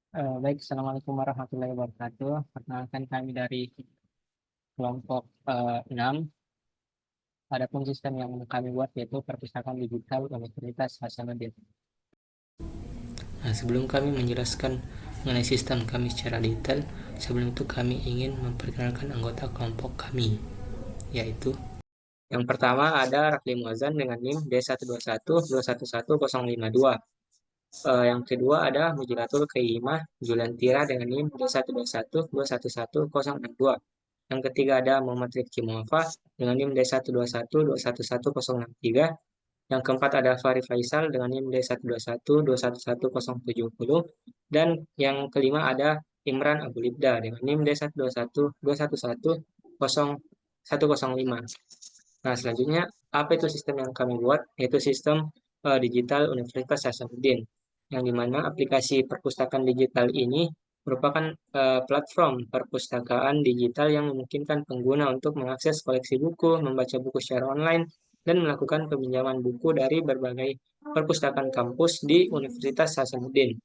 Baik, Assalamualaikum warahmatullahi wabarakatuh. Perkenalkan kami dari kelompok 6. Adapun sistem yang kami buat yaitu perpustakaan digital Universitas Hasanuddin. Nah, sebelum kami menjelaskan mengenai sistem kami secara detail, sebelum itu kami ingin memperkenalkan anggota kelompok kami, yaitu yang pertama ada Rafli Muazzan dengan NIM D121211052. Yang kedua ada Mujilatul Kaimah Julantira dengan NIM D121211062. Yang ketiga ada Muhammad Rifki Muafa dengan NIM D12121111063. Yang keempat ada Fahri Faisal dengan NIM D12121211070. Dan yang kelima ada Imran Abu Libda dengan NIM D12121211005. Nah, selanjutnya apa itu sistem yang kami buat? Yaitu sistem digital Universitas Hasanuddin, yang dimana aplikasi perpustakaan digital ini merupakan platform perpustakaan digital yang memungkinkan pengguna untuk mengakses koleksi buku, membaca buku secara online, dan melakukan peminjaman buku dari berbagai perpustakaan kampus di Universitas Hasanuddin.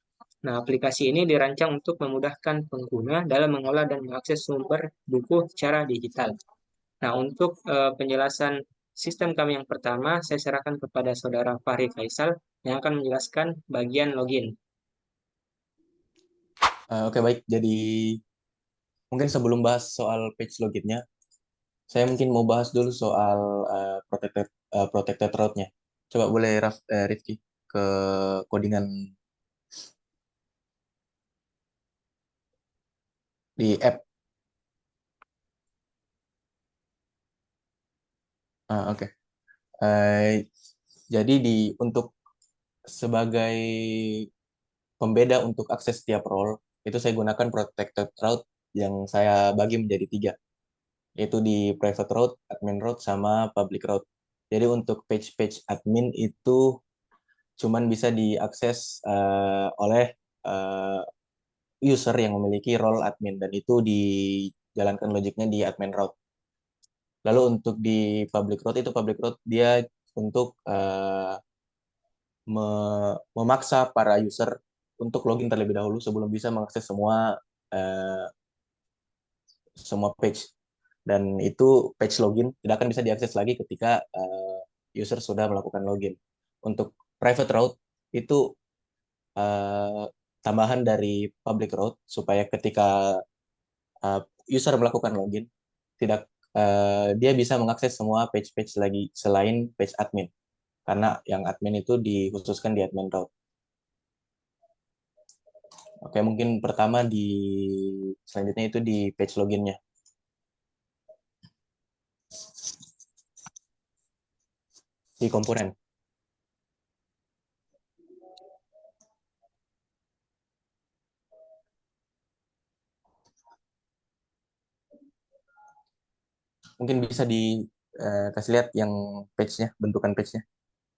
Nah, aplikasi ini dirancang untuk memudahkan pengguna dalam mengolah dan mengakses sumber buku secara digital. Nah, untuk penjelasan sistem kami yang pertama, saya serahkan kepada Saudara Fahri Faisal yang akan menjelaskan bagian login. Oke, baik. Jadi mungkin sebelum bahas soal page loginnya, saya mungkin mau bahas dulu soal protected route-nya. Coba boleh Rifki ke codingan di app. Oke. Jadi untuk sebagai pembeda untuk akses setiap role, itu saya gunakan protected route yang saya bagi menjadi 3, yaitu di private route, admin route, sama public route. Jadi untuk page-page admin itu cuman bisa diakses oleh uh, user yang memiliki role admin, dan itu dijalankan logiknya di admin route. Lalu untuk di public route, itu public route dia untuk memaksa para user untuk login terlebih dahulu sebelum bisa mengakses uh, semua page, dan itu page login tidak akan bisa diakses lagi ketika user sudah melakukan login. Untuk private route itu uh, tambahan dari public route supaya ketika uh, user melakukan login, tidak dia bisa mengakses semua page-page lagi selain page admin, karena yang admin itu dikhususkan di admin route. Oke, mungkin pertama selanjutnya itu di page loginnya. Di komponen. Mungkin bisa dikasih lihat yang page-nya, bentukan page-nya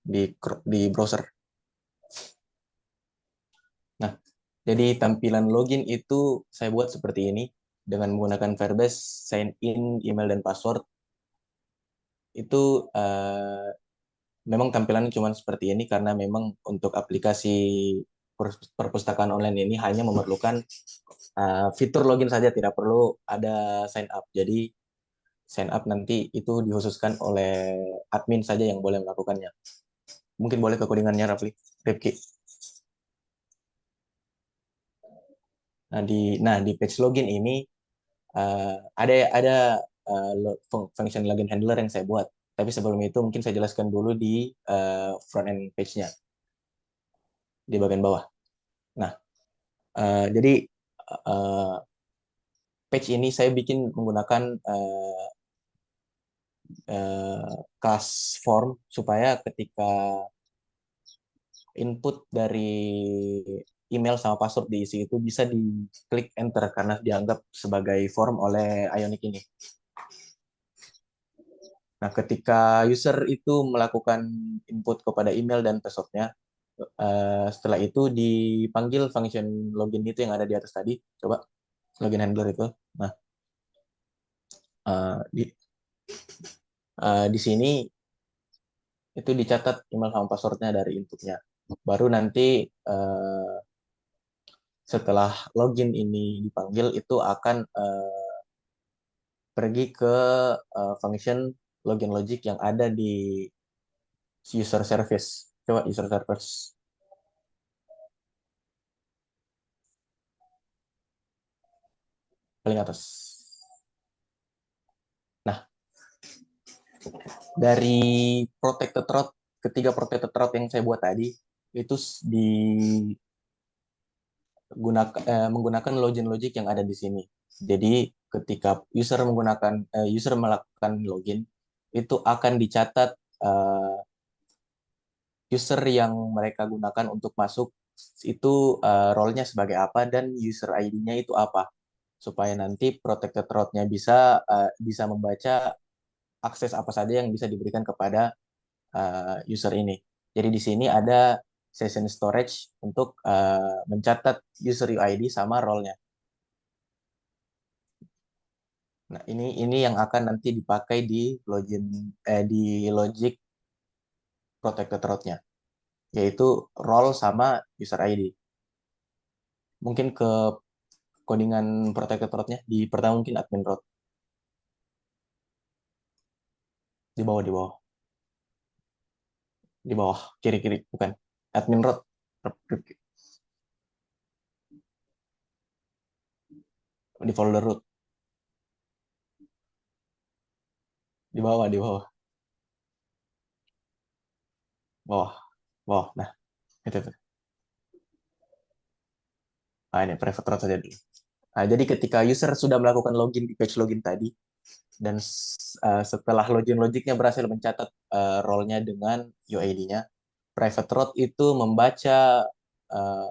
di browser. Nah, jadi tampilan login itu saya buat seperti ini dengan menggunakan Firebase, sign in, email, dan password. Itu memang tampilannya cuma seperti ini karena memang untuk aplikasi perpustakaan online ini hanya memerlukan fitur login saja, tidak perlu ada sign up. Jadi sign up nanti itu dikhususkan oleh admin saja yang boleh melakukannya. Mungkin boleh ke codingannya, Rifki. Nah, di page login ini ada function login handler yang saya buat. Tapi sebelum itu mungkin saya jelaskan dulu di front end page-nya di bagian bawah. Nah, jadi uh, page ini saya bikin menggunakan class form supaya ketika input dari email sama password diisi itu bisa diklik enter karena dianggap sebagai form oleh Ionic ini. Nah, ketika user itu melakukan input kepada email dan passwordnya, setelah itu dipanggil function login itu yang ada di atas tadi. Coba login handler itu. Nah, uh, di di sini itu dicatat email sama passwordnya dari inputnya. Baru nanti setelah login ini dipanggil itu akan pergi ke function login logic yang ada di user service. Coba user service paling atas. Nah, dari protected route, ketiga protected route yang saya buat tadi itu menggunakan login logic yang ada di sini. Jadi ketika user melakukan login itu akan dicatat user yang mereka gunakan untuk masuk itu role-nya sebagai apa dan user ID-nya itu apa, supaya nanti protected route-nya bisa membaca akses apa saja yang bisa diberikan kepada user ini. Jadi di sini ada session storage untuk mencatat user UID sama role-nya. Nah, ini yang akan nanti dipakai di logic protected route-nya, yaitu role sama user ID. Mungkin ke codingan protected route-nya di pertama mungkin admin route. Di bawah, di bawah. Di bawah, kiri-kiri, bukan. Admin route. Di folder root. Di bawah, di bawah. Bawah, bawah. Nah, itu tuh. Nah, ini private route saja dulu. Nah, jadi ketika user sudah melakukan login di page login tadi, dan setelah login logicnya berhasil mencatat role-nya dengan UID-nya, private route itu membaca uh,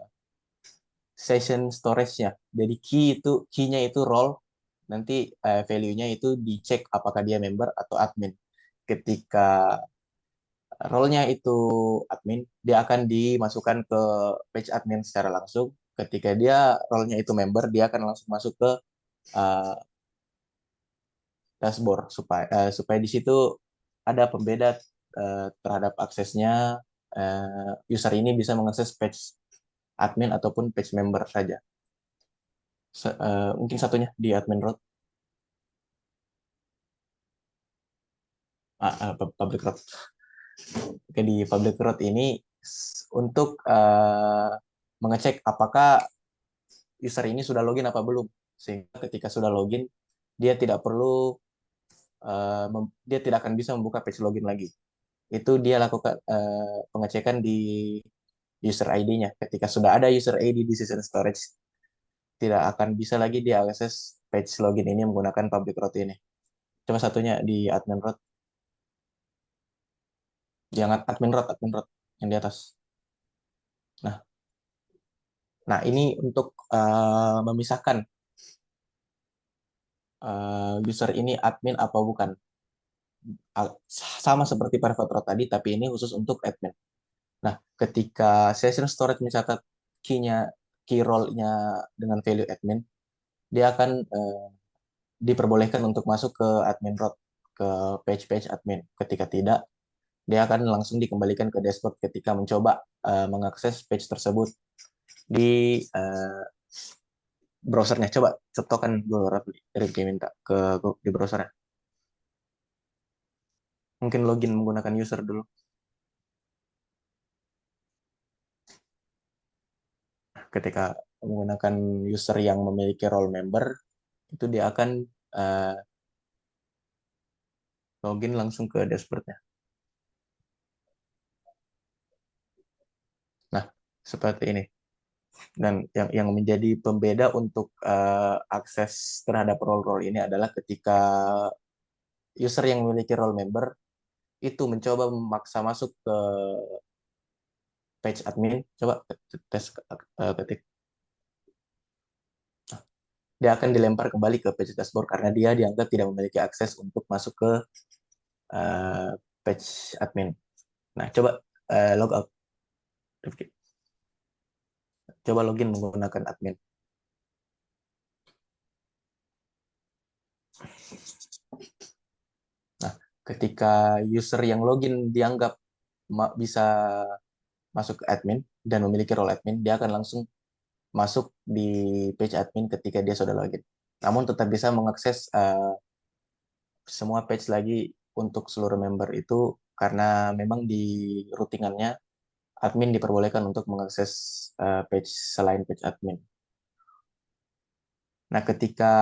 session storage-nya. Jadi key-nya itu role, nanti value-nya itu dicek apakah dia member atau admin. Ketika role-nya itu admin, dia akan dimasukkan ke page admin secara langsung. Ketika dia role-nya itu member, dia akan langsung masuk ke uh, dashboard supaya di situ ada pembeda terhadap aksesnya. User ini bisa mengakses page admin ataupun page member saja. Mungkin satunya di admin route, public route. Oke, di public route ini untuk mengecek apakah user ini sudah login apa belum, sehingga ketika sudah login dia tidak perlu dia tidak akan bisa membuka page login lagi. Itu dia lakukan pengecekan di user ID-nya. Ketika sudah ada user ID di session storage, tidak akan bisa lagi dia akses page login ini menggunakan public route ini. Cuma satunya di admin route. Jangan admin route yang di atas. Nah, ini untuk memisahkan user ini admin apa bukan. Sama seperti private route tadi, tapi ini khusus untuk admin. Nah, ketika session storage mencatat key role-nya dengan value admin, dia akan diperbolehkan untuk masuk ke admin route, ke page admin. Ketika tidak, dia akan langsung dikembalikan ke dashboard ketika mencoba mengakses page tersebut di browsernya. Coba cetokan dulu Rifki minta di browsernya. Mungkin login menggunakan user dulu. Ketika menggunakan user yang memiliki role member, itu dia akan login langsung ke dashboardnya. Nah, seperti ini. Dan yang menjadi pembeda untuk akses terhadap role-role ini adalah ketika user yang memiliki role member itu mencoba memaksa masuk ke page admin, coba tes ketik. Dia akan dilempar kembali ke page dashboard karena dia dianggap tidak memiliki akses untuk masuk ke page admin. Nah, coba log out. Coba login menggunakan admin. Nah, ketika user yang login dianggap bisa masuk ke admin dan memiliki role admin, dia akan langsung masuk di page admin ketika dia sudah login. Namun tetap bisa mengakses semua page lagi untuk seluruh member itu karena memang di routingannya admin diperbolehkan untuk mengakses page selain page admin. Nah, ketika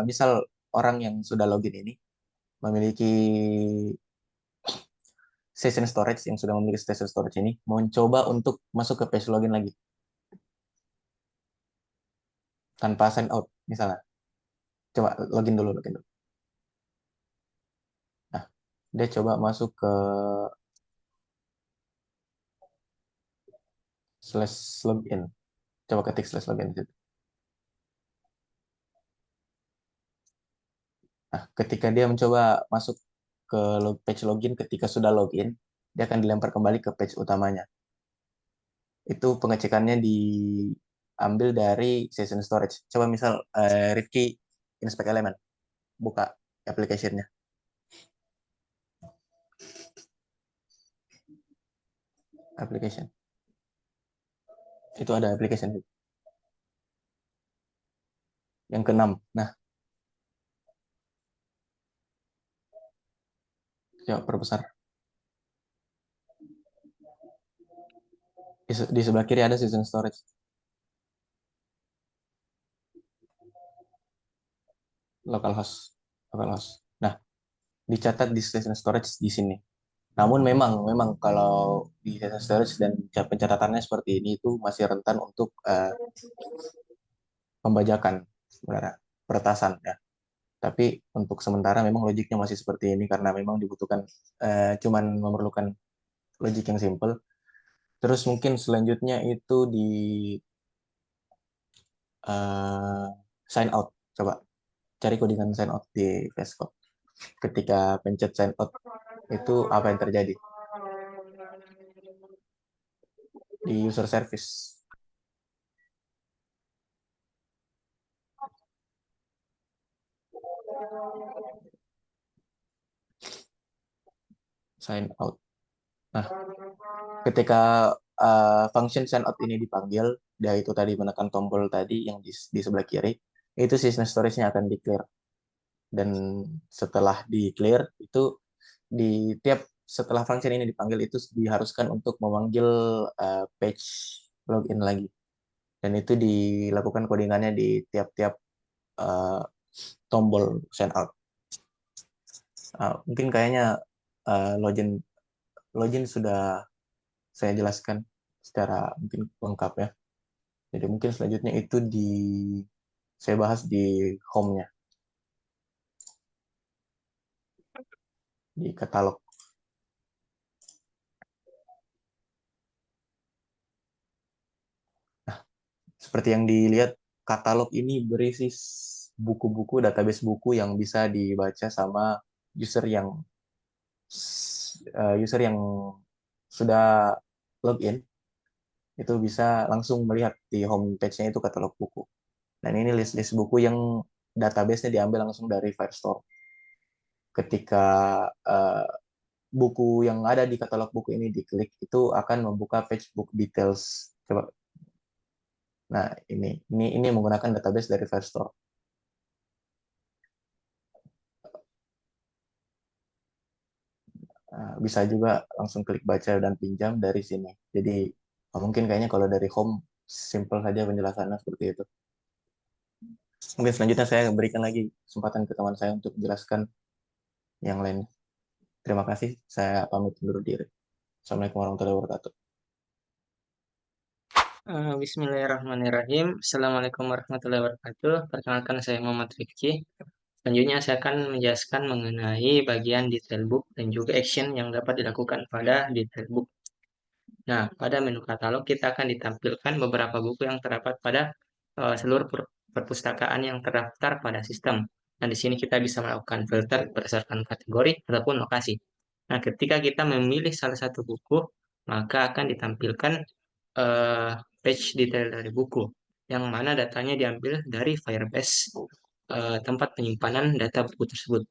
misal orang yang sudah login ini memiliki session storage, yang sudah memiliki session storage ini mencoba untuk masuk ke page login lagi tanpa sign out misalnya. Coba login dulu. Nah, dia coba masuk ke /login. Coba ketik /login di situ. Nah, ketika dia mencoba masuk ke page login, ketika sudah login, dia akan dilempar kembali ke page utamanya. Itu pengecekannya diambil dari session storage. Coba misal Rifki inspect elemen, buka application-nya. Application. Itu ada application. Yang keenam. Nah, coba perbesar. Di sebelah kiri ada session storage. Localhost. Nah, dicatat di session storage di sini. Namun memang kalau di session storage dan pencatatannya seperti ini itu masih rentan untuk pembajakan sebenarnya, peretasan ya. Tapi untuk sementara memang logiknya masih seperti ini karena memang dibutuhkan cuman memerlukan logik yang simple. Terus mungkin selanjutnya itu di sign out. Coba cari codingan sign out di VS Code. Ketika pencet sign out itu apa yang terjadi di user service. Sign out. Nah, ketika function sign out ini dipanggil, dia itu tadi menekan tombol tadi yang di sebelah kiri, itu session storage-nya akan di-clear. Dan setelah di-clear, itu di tiap setelah function ini dipanggil, itu diharuskan untuk memanggil page login lagi. Dan itu dilakukan codingannya di tiap-tiap tombol sign out. Mungkin kayaknya login sudah saya jelaskan secara mungkin lengkap ya. Jadi mungkin selanjutnya itu saya bahas di home-nya, di katalog. Nah, seperti yang dilihat, katalog ini berisi buku-buku, database buku yang bisa dibaca sama user yang sudah login, itu bisa langsung melihat di home page-nya itu katalog buku. Dan ini list-list buku yang database-nya diambil langsung dari Firestore. Ketika buku yang ada di katalog buku ini diklik, itu akan membuka page book details. Coba. Nah, ini menggunakan database dari Firestore. Bisa juga langsung klik baca dan pinjam dari sini. Jadi mungkin kayaknya kalau dari home simple saja penjelasannya seperti itu. Mungkin selanjutnya saya berikan lagi kesempatan ke teman saya untuk menjelaskan yang lain. Terima kasih. Saya pamit undur diri. Assalamualaikum warahmatullahi wabarakatuh. Bismillahirrahmanirrahim. Assalamualaikum warahmatullahi wabarakatuh. Perkenalkan, saya Muhammad Rifki. Selanjutnya saya akan menjelaskan mengenai bagian detail book dan juga action yang dapat dilakukan pada detail book. Nah, pada menu katalog kita akan ditampilkan beberapa buku yang terdapat pada seluruh perpustakaan yang terdaftar pada sistem. Nah, di sini kita bisa melakukan filter berdasarkan kategori ataupun lokasi. Nah, ketika kita memilih salah satu buku, maka akan ditampilkan page detail dari buku, yang mana datanya diambil dari Firebase, tempat penyimpanan data buku tersebut.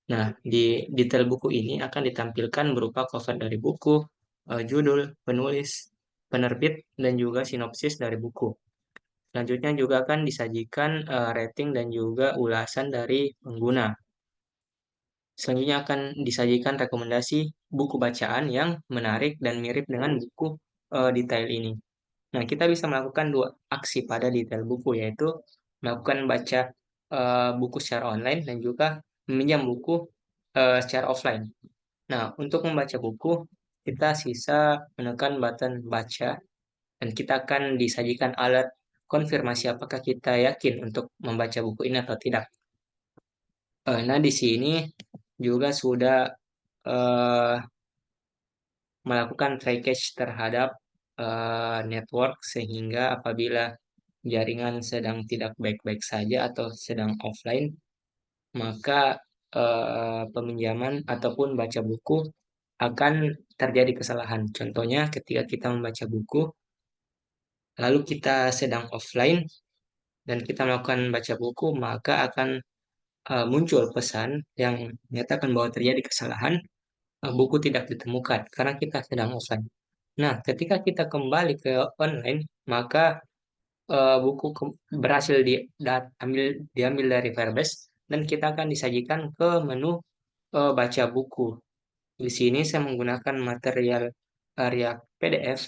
Nah, di detail buku ini akan ditampilkan berupa cover dari buku, judul, penulis, penerbit, dan juga sinopsis dari buku. Selanjutnya juga akan disajikan rating dan juga ulasan dari pengguna. Selanjutnya akan disajikan rekomendasi buku bacaan yang menarik dan mirip dengan buku detail ini. Nah, kita bisa melakukan 2 aksi pada detail buku, yaitu melakukan baca buku secara online dan juga meminjam buku secara offline. Nah, untuk membaca buku, kita sisa menekan button baca dan kita akan disajikan alert konfirmasi apakah kita yakin untuk membaca buku ini atau tidak. Nah, di sini juga sudah eh, melakukan trackage terhadap network sehingga apabila jaringan sedang tidak baik-baik saja atau sedang offline, maka peminjaman ataupun baca buku akan terjadi kesalahan. Contohnya ketika kita membaca buku, lalu kita sedang offline dan kita melakukan baca buku, maka akan muncul pesan yang menyatakan bahwa terjadi kesalahan, buku tidak ditemukan karena kita sedang offline. Nah, ketika kita kembali ke online, maka buku berhasil diambil dari Firebase dan kita akan disajikan ke menu baca buku. Di sini saya menggunakan material React PDF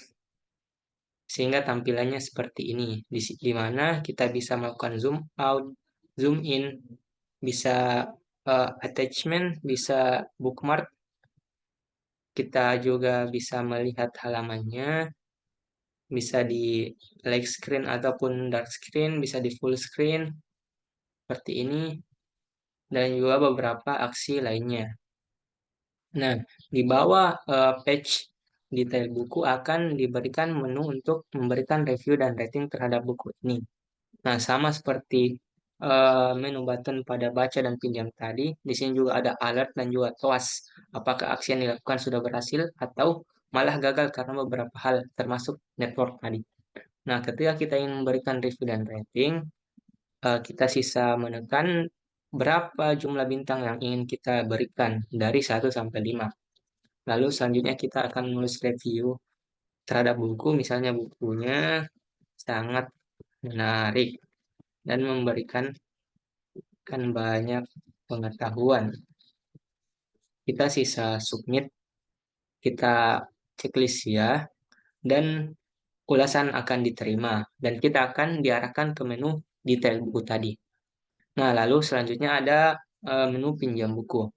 sehingga tampilannya seperti ini, di mana kita bisa melakukan zoom out, zoom in, bisa attachment, bisa bookmark, kita juga bisa melihat halamannya, bisa di light screen ataupun dark screen, bisa di full screen, seperti ini, dan juga beberapa aksi lainnya. Nah, di bawah page detail buku akan diberikan menu untuk memberikan review dan rating terhadap buku ini. Nah, sama seperti menu button pada baca dan pinjam tadi, di sini juga ada alert dan juga TOAS. Apakah aksi yang dilakukan sudah berhasil atau malah gagal karena beberapa hal, termasuk network tadi. Nah, ketika kita ingin memberikan review dan rating, kita sisa menekan berapa jumlah bintang yang ingin kita berikan dari 1 sampai 5. Lalu selanjutnya kita akan menulis review terhadap buku, misalnya bukunya sangat menarik dan memberikan banyak pengetahuan. Kita sisa submit, kita checklist ya, dan ulasan akan diterima, dan kita akan diarahkan ke menu detail buku tadi. Nah, lalu selanjutnya ada menu pinjam buku.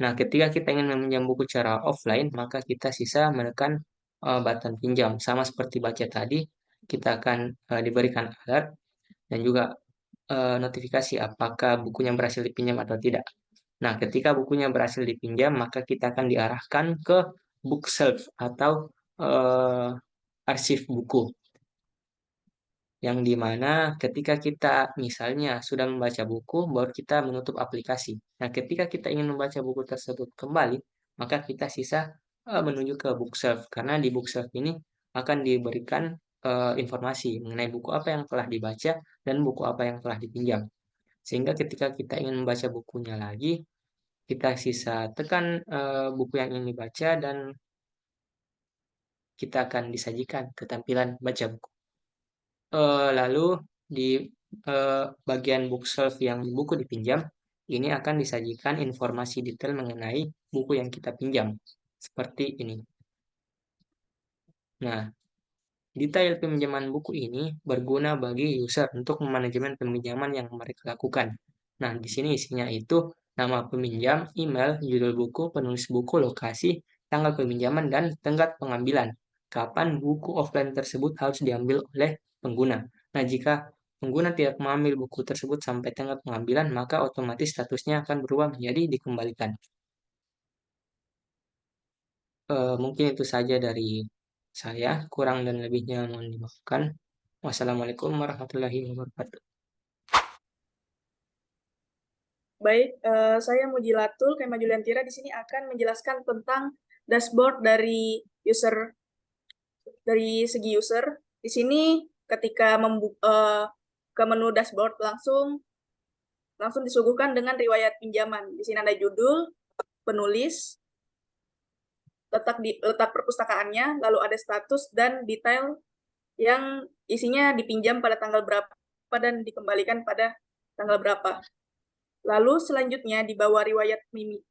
Nah, ketika kita ingin meminjam buku secara offline, maka kita sisa menekan button pinjam. Sama seperti baca tadi, kita akan diberikan alert dan juga notifikasi apakah bukunya berhasil dipinjam atau tidak. Nah, ketika bukunya berhasil dipinjam, maka kita akan diarahkan ke bookshelf atau arsip buku. Yang dimana ketika kita misalnya sudah membaca buku, baru kita menutup aplikasi. Nah, ketika kita ingin membaca buku tersebut kembali, maka kita sisa menuju ke bookshelf. Karena di bookshelf ini akan diberikan informasi mengenai buku apa yang telah dibaca dan buku apa yang telah dipinjam. Sehingga ketika kita ingin membaca bukunya lagi, kita sisa tekan buku yang ingin dibaca dan kita akan disajikan ke tampilan baca buku. Lalu di bagian bookshelf yang buku dipinjam, ini akan disajikan informasi detail mengenai buku yang kita pinjam. Seperti ini. Nah, detail peminjaman buku ini berguna bagi user untuk manajemen peminjaman yang mereka lakukan. Nah, di sini isinya itu nama peminjam, email, judul buku, penulis buku, lokasi, tanggal peminjaman, dan tenggat pengambilan. Kapan buku offline tersebut harus diambil oleh pengguna. Nah, jika pengguna tidak mengambil buku tersebut sampai tenggat pengambilan, maka otomatis statusnya akan berubah menjadi dikembalikan. Mungkin itu saja dari saya, kurang dan lebihnya mohon dimaafkan. Wassalamualaikum warahmatullahi wabarakatuh. Baik, saya Mujilatul Kema Juliantira di sini akan menjelaskan tentang dashboard dari segi user. Di sini ketika ke menu dashboard langsung disuguhkan dengan riwayat pinjaman. Di sini ada judul, penulis, letak perpustakaannya, lalu ada status dan detail yang isinya dipinjam pada tanggal berapa dan dikembalikan pada tanggal berapa. Lalu selanjutnya di bawah riwayat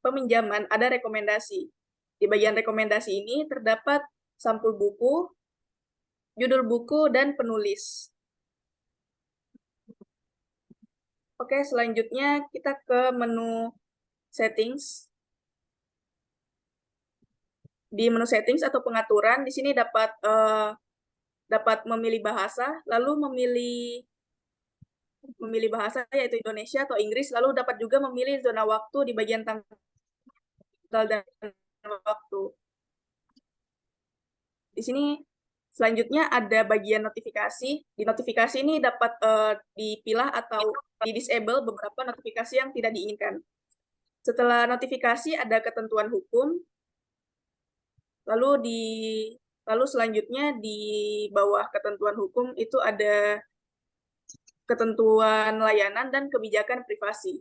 peminjaman ada rekomendasi. Di bagian rekomendasi ini terdapat sampul buku, judul buku, dan penulis. Oke, selanjutnya kita ke menu settings. Di menu settings atau pengaturan, di sini dapat memilih bahasa, lalu memilih bahasa yaitu Indonesia atau Inggris, lalu dapat juga memilih zona waktu di bagian tanggal dan waktu. Di sini selanjutnya ada bagian notifikasi. Di notifikasi ini dapat dipilah atau di-disable beberapa notifikasi yang tidak diinginkan. Setelah notifikasi ada ketentuan hukum, lalu selanjutnya di bawah ketentuan hukum itu ada ketentuan layanan dan kebijakan privasi.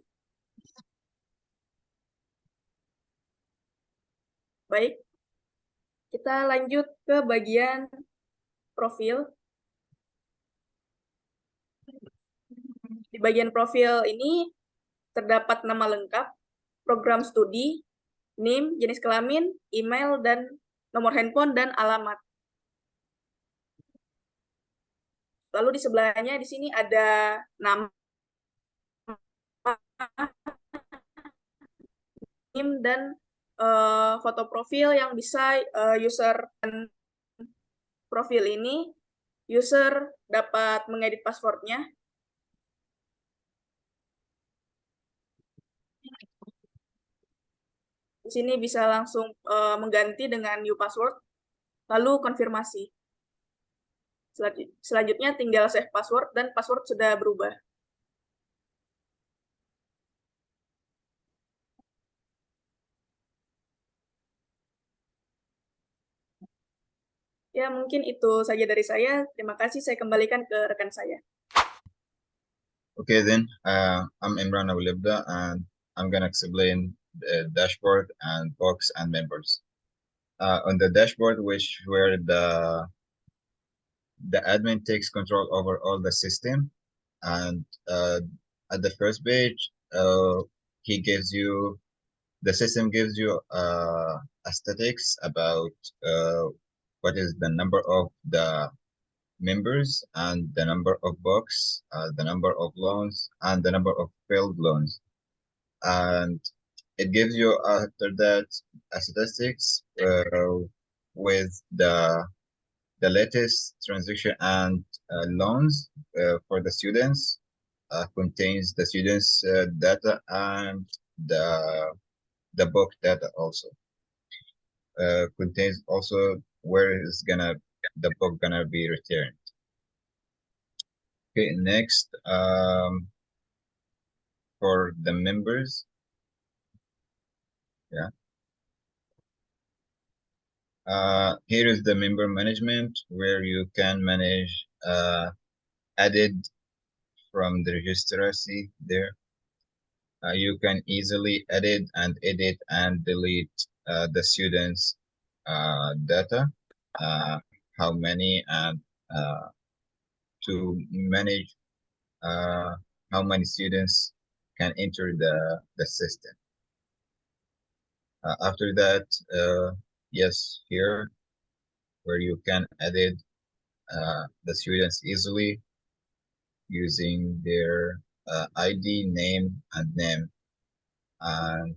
Baik, kita lanjut ke bagian profil. Di bagian profil ini terdapat nama lengkap, program studi, NIM, jenis kelamin, email, dan nomor handphone, dan alamat. Lalu di sebelahnya di sini ada nama, NIM, dan foto profil yang bisa user profil ini, user dapat mengedit passwordnya. Di sini bisa langsung mengganti dengan new password, lalu konfirmasi. Selanjutnya tinggal save password dan password sudah berubah. Ya, mungkin itu saja dari saya. Terima kasih, saya kembalikan ke rekan saya. Okay, then I'm Imran Awilibda, and I'm gonna explain the dashboard and box and members. On the dashboard, where the admin takes control over all the system, and at the first page, he gives you the system gives you statistics about what is the number of the members and the number of books, the number of loans, and the number of failed loans. And it gives you after that statistics with the latest transaction and loans for the students, contains the students data and the book data also. Contains also where is the book gonna be returned. Okay, next, for the members, yeah. Here is the member management where you can manage added from the registry there. You can easily edit and delete the students' data, how many, and to manage how many students can enter the system. After that, yes, here where you can edit the students easily using their ID, name, and name, and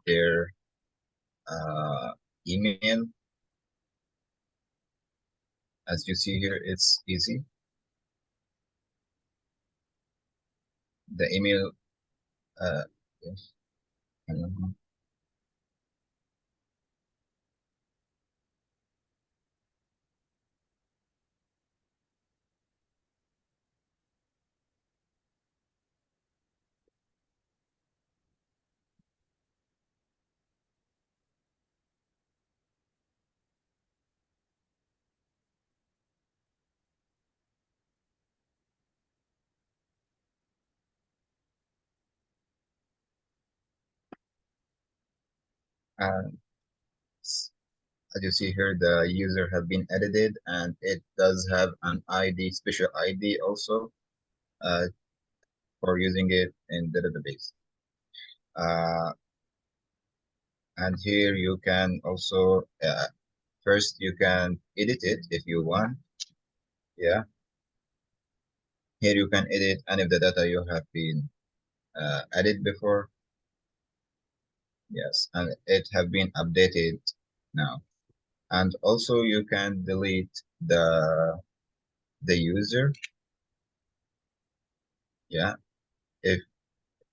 their email. As you see here, it's easy. The email, yes. as you see here, the user have been edited, and it does have an ID, special ID also, for using it in the database. And here you can also, first you can edit it if you want. Yeah. Here you can edit any of the data you have been added before. Yes, and it have been updated now. And also you can delete the user. Yeah, if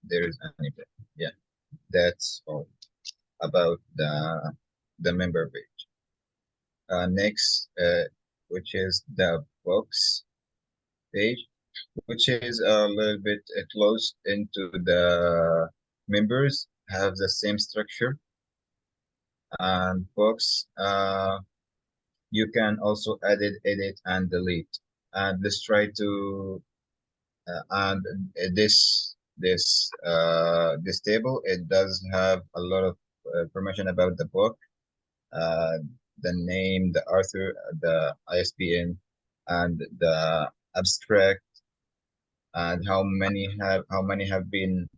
there is any. Yeah, that's all about the member page. Next, which is the books page, which is a little bit close into the members, have the same structure. And books, you can also edit, and delete. And let's try to and this table, it does have a lot of information about the book, uh, the name, the author, the ISBN, and the abstract, and how many have been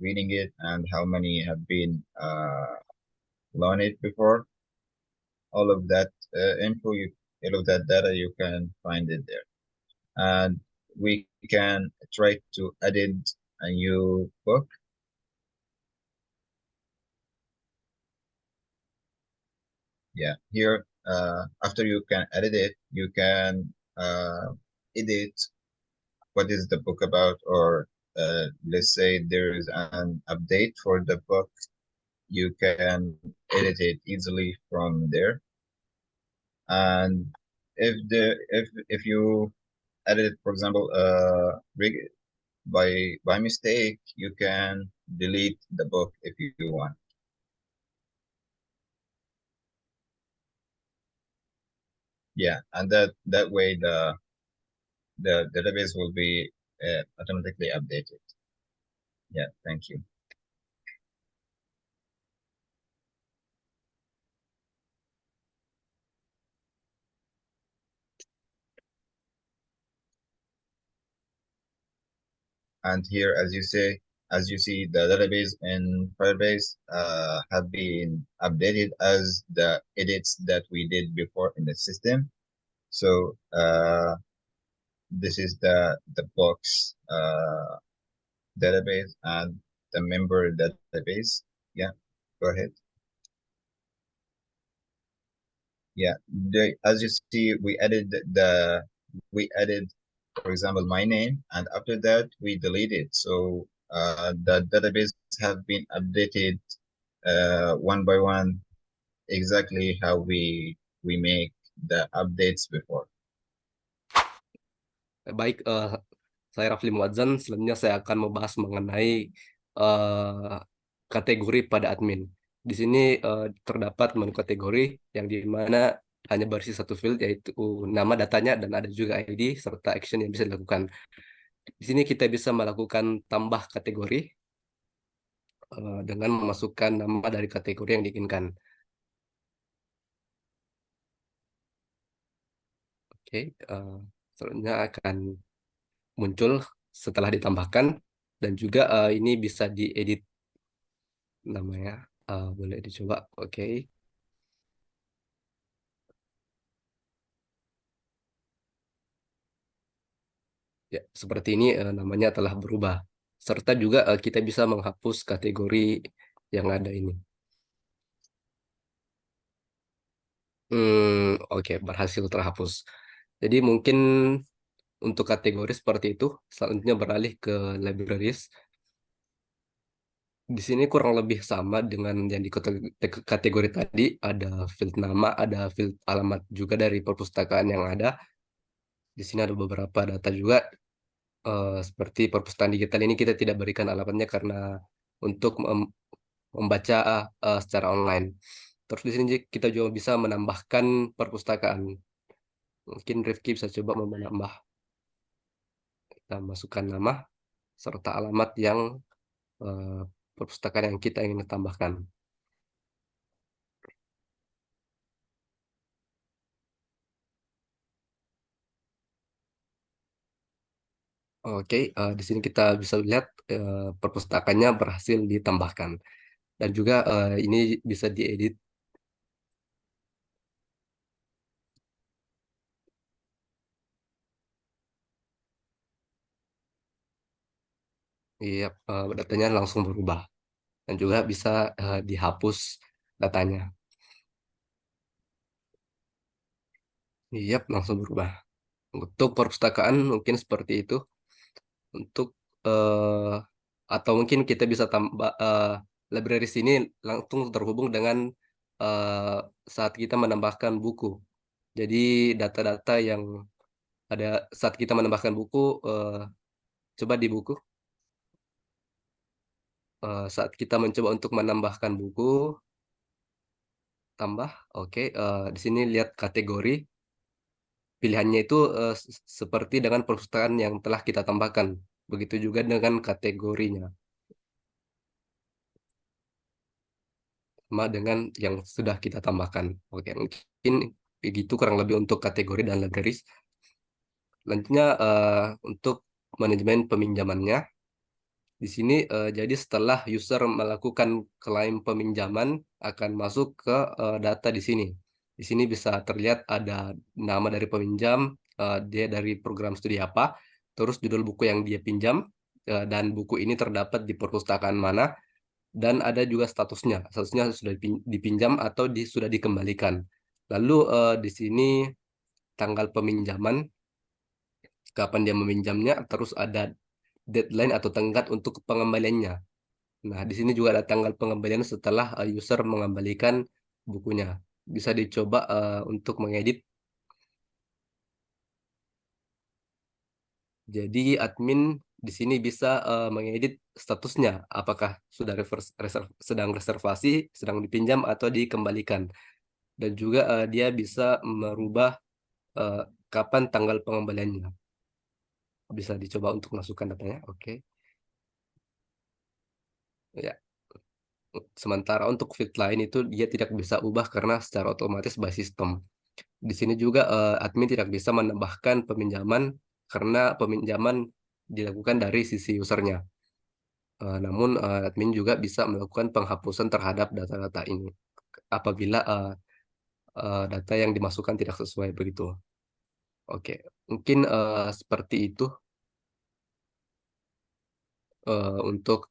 reading it, and how many have been loaned it before. All of that info, all of that data, you can find it there. And we can try to edit a new book. Yeah, here, after you can edit it, you can edit what is the book about, or let's say there is an update for the book, you can edit it easily from there. And if you edit, for example, by mistake, you can delete the book if you want. Yeah, and that way the database will be automatically updated. Yeah, thank you. And here, as you see, the database in Firebase have been updated as the edits that we did before in the system. So this is the box database and the member database. Yeah, go ahead. Yeah, as you see, we added, for example, my name, and after that we deleted. So the database have been updated one by one, exactly how we make the updates before. Baik, saya Rafli Muadzan. Selanjutnya saya akan membahas mengenai kategori pada admin. Di sini terdapat menu kategori yang di mana hanya berisi satu field, yaitu nama datanya, dan ada juga ID serta action yang bisa dilakukan. Di sini kita bisa melakukan tambah kategori dengan memasukkan nama dari kategori yang diinginkan. Oke, selanjutnya akan muncul setelah ditambahkan, dan juga ini bisa diedit namanya. Boleh dicoba. Oke. Ya, seperti ini namanya telah berubah. Serta juga kita bisa menghapus kategori yang ada ini. Oke, berhasil terhapus. Jadi mungkin untuk kategori seperti itu, selanjutnya beralih ke libraries. Di sini kurang lebih sama dengan yang di kategori tadi, ada field nama, ada field alamat juga dari perpustakaan yang ada. Di sini ada beberapa data juga, seperti perpustakaan digital ini kita tidak berikan alamatnya karena untuk membaca secara online. Terus di sini kita juga bisa menambahkan perpustakaan. Mungkin Rifki bisa coba menambah. Kita masukkan nama serta alamat yang perpustakaan yang kita ingin tambahkan. Oke, di sini kita bisa lihat perpustakaannya berhasil ditambahkan dan juga ini bisa diedit. Iya, datanya langsung berubah dan juga bisa dihapus datanya. Iya, langsung berubah. Untuk perpustakaan mungkin seperti itu. Untuk eh, atau mungkin kita bisa tambah library sini langsung terhubung dengan eh, saat kita menambahkan buku. Jadi data-data yang ada saat kita menambahkan buku, coba di buku. Saat kita mencoba untuk menambahkan buku, tambah, oke. Di sini lihat kategori. Pilihannya itu seperti dengan perpustakaan yang telah kita tambahkan. Begitu juga dengan kategorinya. Sama dengan yang sudah kita tambahkan. Oke, mungkin begitu kurang lebih untuk kategori dan libraries. Selanjutnya untuk manajemen peminjamannya. Di sini jadi setelah user melakukan klaim peminjaman akan masuk ke data di sini. Di sini bisa terlihat ada nama dari peminjam, dia dari program studi apa, terus judul buku yang dia pinjam, dan buku ini terdapat di perpustakaan mana, dan ada juga statusnya. Statusnya sudah dipinjam atau sudah dikembalikan. Lalu di sini tanggal peminjaman, kapan dia meminjamnya, terus ada deadline atau tenggat untuk pengembaliannya. Nah, di sini juga ada tanggal pengembalian setelah user mengembalikan bukunya. Bisa dicoba untuk mengedit. Jadi admin di sini bisa mengedit statusnya, apakah sudah sedang reservasi, sedang dipinjam atau dikembalikan. Dan juga dia bisa merubah eh, kapan tanggal pengembaliannya. Bisa dicoba untuk masukkan datanya. Oke. Ya. Sementara untuk field lain itu dia tidak bisa ubah karena secara otomatis by system. Di sini juga admin tidak bisa menambahkan peminjaman karena peminjaman dilakukan dari sisi usernya. Namun admin juga bisa melakukan penghapusan terhadap data-data ini apabila data yang dimasukkan tidak sesuai begitu. Oke, mungkin seperti itu untuk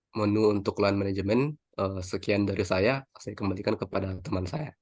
menu untuk LAN manajemen. Sekian dari saya kembalikan kepada teman saya.